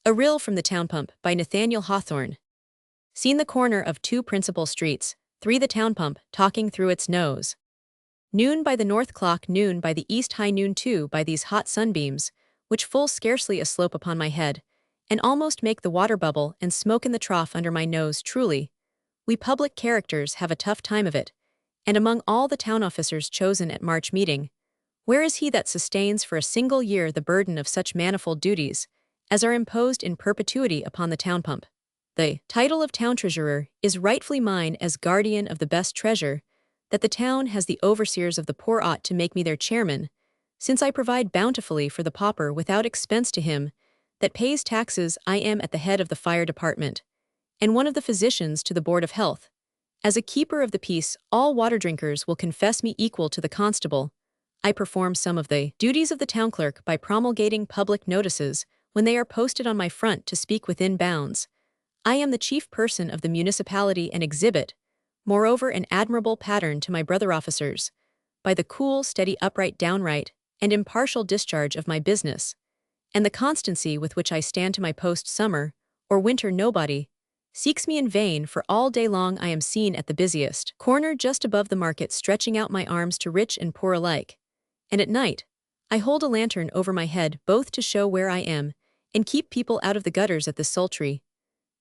A Rill from the Town Pump by Nathaniel Hawthorne. Seen the corner of two principal streets, three the town pump, talking through its nose. Noon by the north clock, noon by the east, high noon too by these hot sunbeams, which full scarcely aslope upon my head, and almost make the water bubble and smoke in the trough under my nose. Truly, we public characters have a tough time of it, and among all the town officers chosen at March meeting, where is he that sustains for a single year the burden of such manifold duties, as are imposed in perpetuity upon the town pump? The title of town treasurer is rightfully mine as guardian of the best treasure, that the town has the overseers of the poor ought to make me their chairman, since I provide bountifully for the pauper without expense to him that pays taxes. I am at the head of the fire department, and one of the physicians to the board of health. As a keeper of the peace, all water drinkers will confess me equal to the constable. I perform some of the duties of the town clerk by promulgating public notices when they are posted on my front to speak within bounds. I am the chief person of the municipality and exhibit, moreover, an admirable pattern to my brother officers, by the cool, steady, upright, downright, and impartial discharge of my business, and the constancy with which I stand to my post. Summer or winter, nobody seeks me in vain, for all day long I am seen at the busiest corner just above the market, stretching out my arms to rich and poor alike, and at night I hold a lantern over my head, both to show where I am and keep people out of the gutters at this sultry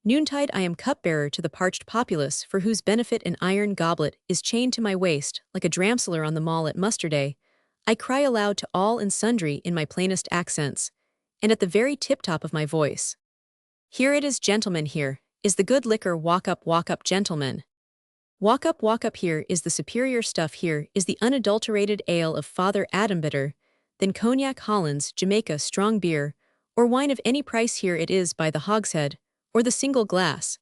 noontide. I am cupbearer to the parched populace, for whose benefit an iron goblet is chained to my waist like a dramseller on the mall at muster day. I cry aloud to all and sundry in my plainest accents, and at the very tip-top of my voice. Here it is, gentlemen, here is the good liquor, walk up, gentlemen. Walk up, here is the superior stuff, here is the unadulterated ale of Father Adam, bitter than cognac, Hollands, Jamaica, strong beer, or wine of any price. Here it is by the hogshead, or the single glass,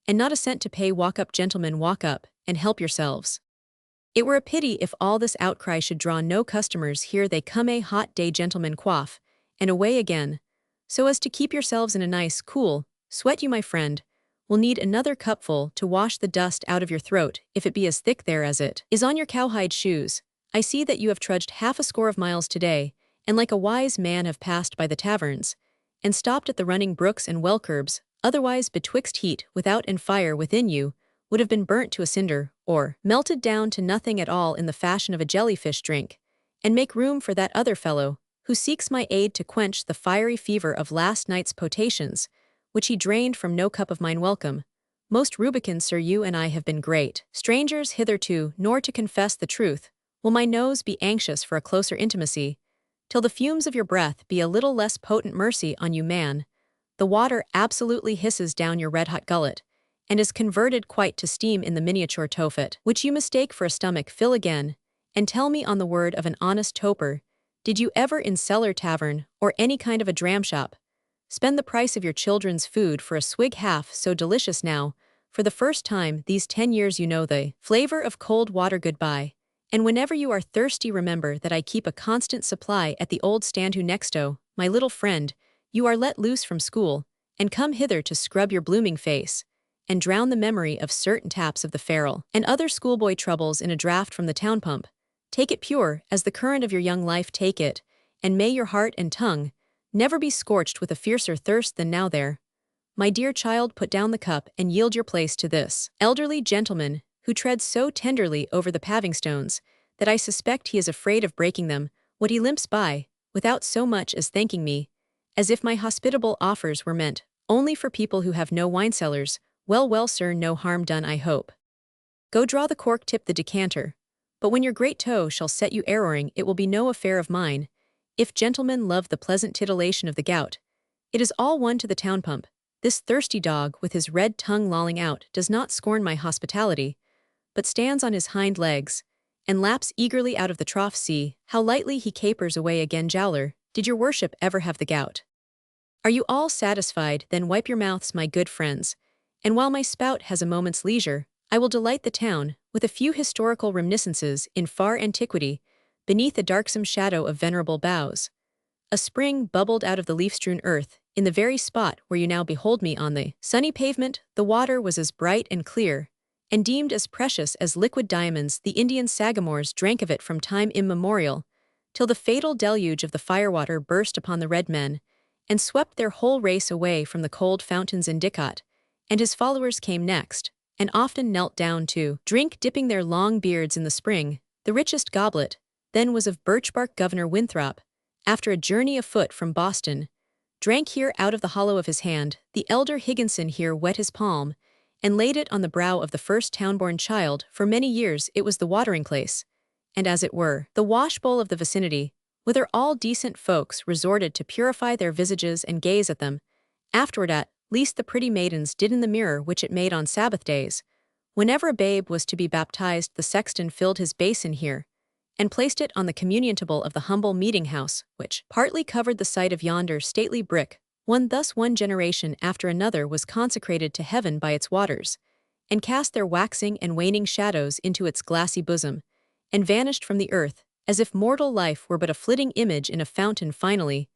and not a cent to pay. Walk up, gentlemen, walk up, and help yourselves. It were a pity if all this outcry should draw no customers. Here they come, a hot day, gentlemen, quaff, and away again, so as to keep yourselves in a nice, cool sweat. You, my friend, will need another cupful to wash the dust out of your throat, if it be as thick there as it is on your cowhide shoes. I see that you have trudged half a score of miles today, and like a wise man have passed by the taverns, and stopped at the running brooks and well-curbs. Otherwise, betwixt heat without and fire within, you would have been burnt to a cinder, or melted down to nothing at all in the fashion of a jellyfish drink, and make room for that other fellow, who seeks my aid to quench the fiery fever of last night's potations, which he drained from no cup of mine. Welcome, most Rubicund sir, you and I have been great strangers hitherto, nor, to confess the truth, will my nose be anxious for a closer intimacy, till the fumes of your breath be a little less potent. Mercy on you, man, the water absolutely hisses down your red-hot gullet, and is converted quite to steam in the miniature tophet, which you mistake for a stomach. Fill again, and tell me on the word of an honest toper, did you ever in cellar tavern, or any kind of a dram shop, spend the price of your children's food for a swig half so delicious? Now, for the first time these 10 years, you know the flavor of cold water. Goodbye, and whenever you are thirsty, remember that I keep a constant supply at the old stand. Who nexto, my little friend, you are let loose from school, and come hither to scrub your blooming face, and drown the memory of certain taps of the ferule and other schoolboy troubles in a draught from the town pump. Take it pure as the current of your young life. Take it, and may your heart and tongue never be scorched with a fiercer thirst than now. There, my dear child, put down the cup and yield your place to this elderly gentleman, who treads so tenderly over the paving stones that I suspect he is afraid of breaking them. What, he limps by, without so much as thanking me, as if my hospitable offers were meant only for people who have no wine cellars. Well, sir, no harm done, I hope. Go draw the cork, tip the decanter, but when your great toe shall set you erroring, it will be no affair of mine. If gentlemen love the pleasant titillation of the gout, it is all one to the town pump. This thirsty dog, with his red tongue lolling out, does not scorn my hospitality, but stands on his hind legs, and laps eagerly out of the trough. See how lightly he capers away again. Jowler, did your worship ever have the gout? Are you all satisfied? Then wipe your mouths, my good friends, and while my spout has a moment's leisure, I will delight the town with a few historical reminiscences in far antiquity, beneath a darksome shadow of venerable boughs. A spring bubbled out of the leaf-strewn earth, in the very spot where you now behold me on the sunny pavement. The water was as bright and clear, and deemed as precious as liquid diamonds. The Indian sagamores drank of it from time immemorial, till the fatal deluge of the firewater burst upon the red men, and swept their whole race away from the cold fountains in Dicot, and his followers came next, and often knelt down to drink, dipping their long beards in the spring. The richest goblet then was of birchbark. Governor Winthrop, after a journey afoot from Boston, drank here out of the hollow of his hand. The elder Higginson here wet his palm, and laid it on the brow of the first town-born child. For many years it was the watering place, and as it were, the wash-bowl of the vicinity, whither all decent folks resorted to purify their visages and gaze at them. Afterward at least the pretty maidens did in the mirror which it made on Sabbath days. Whenever a babe was to be baptized, the sexton filled his basin here, and placed it on the communiantable of the humble meeting-house, which partly covered the site of yonder stately brick. Thus one generation after another was consecrated to heaven by its waters, and cast their waxing and waning shadows into its glassy bosom, and vanished from the earth, as if mortal life were but a flitting image in a fountain. Finally,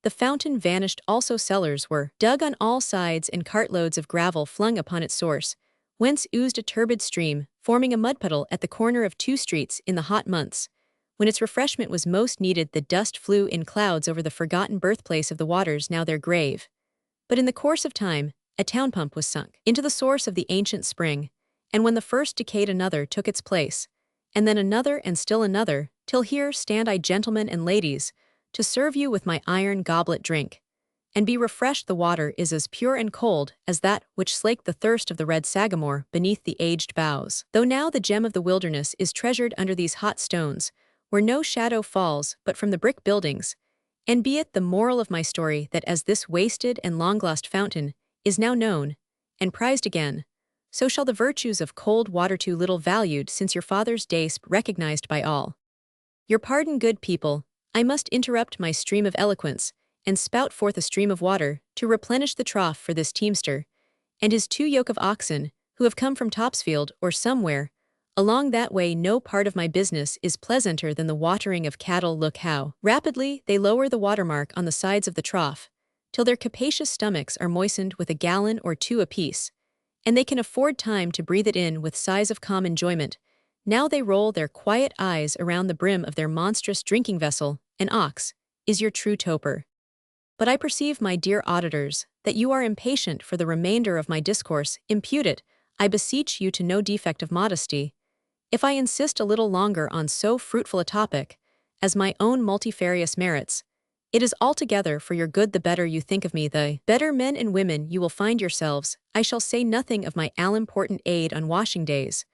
the fountain vanished also. Cellars were dug on all sides, and cartloads of gravel flung upon its source, whence oozed a turbid stream, forming a mud-puddle at the corner of two streets. In the hot months, when its refreshment was most needed, the dust flew in clouds over the forgotten birthplace of the waters, now their grave. But in the course of time, a town pump was sunk into the source of the ancient spring, and when the first decayed, another took its place, and then another, and still another, till here stand I, gentlemen and ladies, to serve you with my iron goblet. Drink, and be refreshed. The water is as pure and cold as that which slaked the thirst of the red sagamore beneath the aged boughs. Though now the gem of the wilderness is treasured under these hot stones, where no shadow falls but from the brick buildings. And be it the moral of my story that as this wasted and long-lost fountain is now known and prized again, so shall the virtues of cold water, too little valued since your father's days, recognized by all. Your pardon, good people, I must interrupt my stream of eloquence, and spout forth a stream of water, to replenish the trough for this teamster, and his 2 yoke of oxen, who have come from Topsfield or somewhere along that way. No part of my business is pleasanter than the watering of cattle. Look how rapidly they lower the watermark on the sides of the trough, till their capacious stomachs are moistened with a gallon or 2 apiece, and they can afford time to breathe it in with sighs of calm enjoyment. Now they roll their quiet eyes around the brim of their monstrous drinking vessel. An ox is your true toper. But I perceive, my dear auditors, that you are impatient for the remainder of my discourse. Impute it, I beseech you, to no defect of modesty, if I insist a little longer on so fruitful a topic as my own multifarious merits. It is altogether for your good. The better you think of me, the better men and women you will find yourselves. I shall say nothing of my all-important aid on washing days,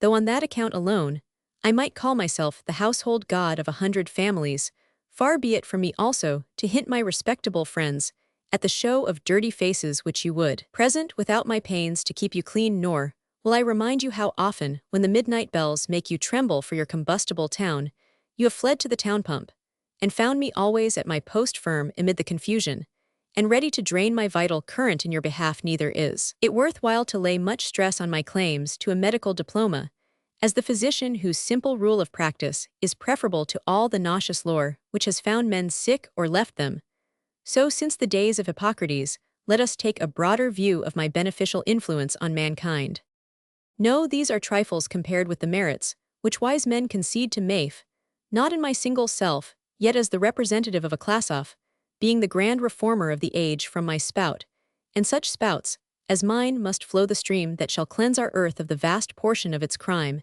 though on that account alone I might call myself the household god of 100 families. Far be it from me also to hint my respectable friends at the show of dirty faces which you would present without my pains to keep you clean, nor will I remind you how often, when the midnight bells make you tremble for your combustible town, you have fled to the town pump, and found me always at my post firm amid the confusion, and ready to drain my vital current in your behalf. Neither is it worthwhile to lay much stress on my claims to a medical diploma, as the physician whose simple rule of practice is preferable to all the nauseous lore which has found men sick or left them. So since the days of Hippocrates, let us take a broader view of my beneficial influence on mankind. No, these are trifles compared with the merits which wise men concede to Maef, not in my single self, yet as the representative of a class of, being the grand reformer of the age from my spout, and such spouts as mine must flow the stream that shall cleanse our earth of the vast portion of its crime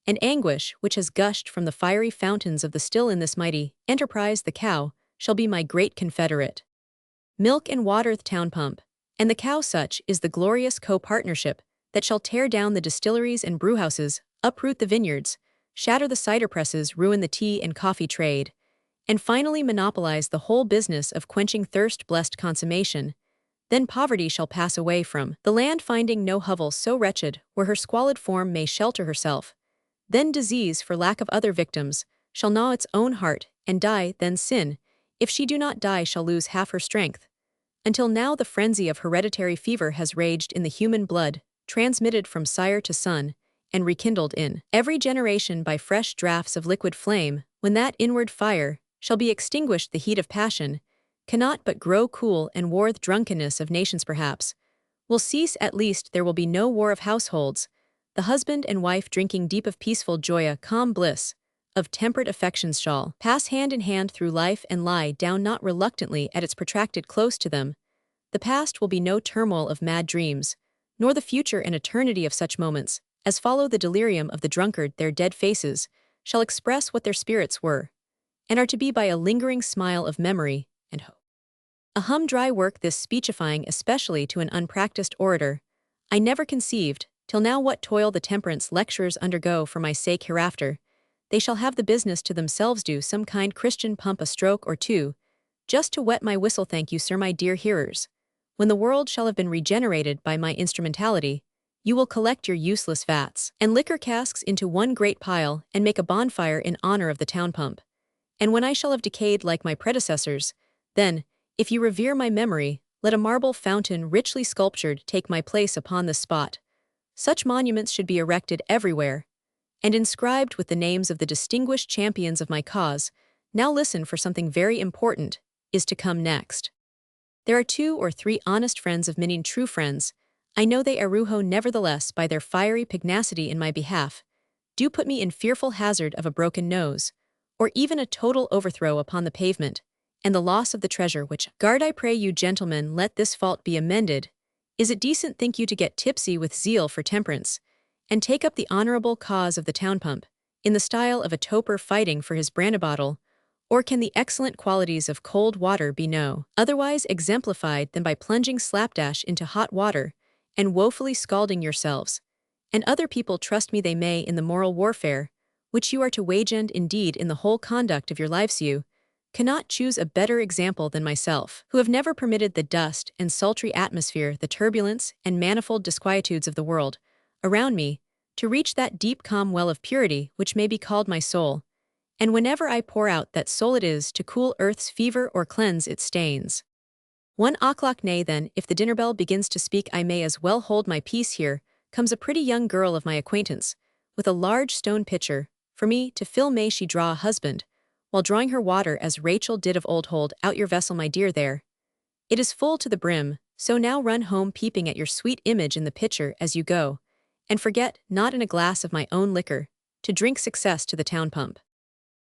and anguish which has gushed from the fiery fountains of the still. In this mighty enterprise the cow shall be my great confederate. Milk and water the town pump, and the cow, such is the glorious co-partnership that shall tear down the distilleries and brewhouses, uproot the vineyards, shatter the cider presses, ruin the tea and coffee trade, and finally monopolize the whole business of quenching thirst. Blessed consummation! Then poverty shall pass away from the land, finding no hovel so wretched where her squalid form may shelter herself. Then disease, for lack of other victims, shall gnaw its own heart and die. Then sin, if she do not die, shall lose half her strength. Until now the frenzy of hereditary fever has raged in the human blood, transmitted from sire to son, and rekindled in every generation by fresh draughts of liquid flame. When that inward fire shall be extinguished, the heat of passion cannot but grow cool, and war, the drunkenness of nations perhaps will cease. At least there will be no war of households, the husband and wife drinking deep of peaceful joy, a calm bliss, of temperate affections shall pass hand in hand through life and lie down not reluctantly at its protracted close to them. The past will be no turmoil of mad dreams, nor the future an eternity of such moments, as follow the delirium of the drunkard their dead faces, shall express what their spirits were, and are to be by a lingering smile of memory and hope. A humdry work this speechifying especially to an unpracticed orator, I never conceived, till now what toil the temperance lecturers undergo for my sake hereafter, they shall have the business to themselves do some kind Christian pump a stroke or two, just to wet my whistle. Thank you, sir, my dear hearers. When the world shall have been regenerated by my instrumentality, you will collect your useless vats and liquor casks into one great pile and make a bonfire in honor of the town pump. And when I shall have decayed like my predecessors, then, if you revere my memory, let a marble fountain richly sculptured take my place upon this spot. Such monuments should be erected everywhere, and inscribed with the names of the distinguished champions of my cause. Now listen, for something very important is to come next. There are 2 or 3 honest friends of mine, true friends. I know they arrojo nevertheless by their fiery pugnacity in my behalf, do put me in fearful hazard of a broken nose, or even a total overthrow upon the pavement, and the loss of the treasure which, guard I pray you gentlemen, let this fault be amended. Is it decent, think you, to get tipsy with zeal for temperance, and take up the honorable cause of the town pump, in the style of a toper fighting for his brandy bottle? Or can the excellent qualities of cold water be no otherwise exemplified than by plunging slapdash into hot water, and woefully scalding yourselves, and other people? Trust me they may, in the moral warfare, which you are to wage, and indeed in the whole conduct of your lives you cannot choose a better example than myself, who have never permitted the dust and sultry atmosphere, the turbulence and manifold disquietudes of the world around me, to reach that deep calm well of purity which may be called my soul, and whenever I pour out that soul it is to cool earth's fever or cleanse its stains. 1 o'clock, nay then, if the dinner bell begins to speak, I may as well hold my peace. Here comes a pretty young girl of my acquaintance, with a large stone pitcher, for me to fill. May she draw a husband, while drawing her water as Rachel did of old. Hold out your vessel, my dear, there. It is full to the brim, so now run home peeping at your sweet image in the pitcher as you go, and forget not in a glass of my own liquor to drink success to the town pump.